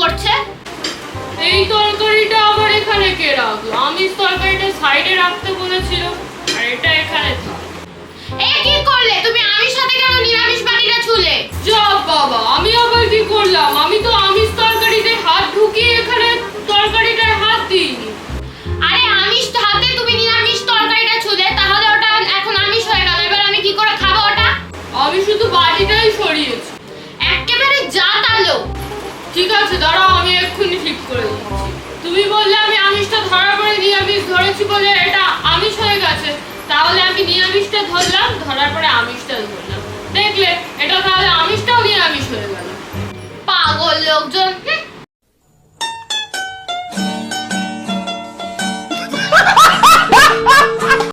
করছে? এই তরকারিটা আবার এখানে কে রাখলো? আমিষ তরকারিটা সাইডে রাখতে বলেছিল, আর এটা এখানে থাক। এ কি করলে তুমি? আমিষ সাথে কেন নিরামিষ বাটিটা ছুলে? যা বাবা, আমি আবার কি করলাম? আমি তো আমিষ তরকারিতে হাত ঢুকিয়ে এখানে তরকারিটায় হাত দিইনি। আরে আমিষ হাতে তুমি নিরামিষ তরকারিটা ছুলে, তাহলে ওটা এখন আমিষ হয়ে গেল। এবার আমি কি করে খাবো ওটা? আমি শুধু বাটিটাই সরিয়েছি। একেবারে যা তালো। ঠিক আছে, দাঁড়াও, আমি এক্ষুনি ঠিক করে দিচ্ছি। তুমি বললে আমি আমিষটা ধরার পরে নিরামিষ ধরেছি বলে এটা আমিষ হয়ে গেছে, তাহলে আমি নিরামিষটা ধরলাম, ধরার পরে আমিষটা ধরলাম। দেখলে, এটা তাহলে আমিষটাও নিরামিষ হয়ে গেল। পাগল লোকজন।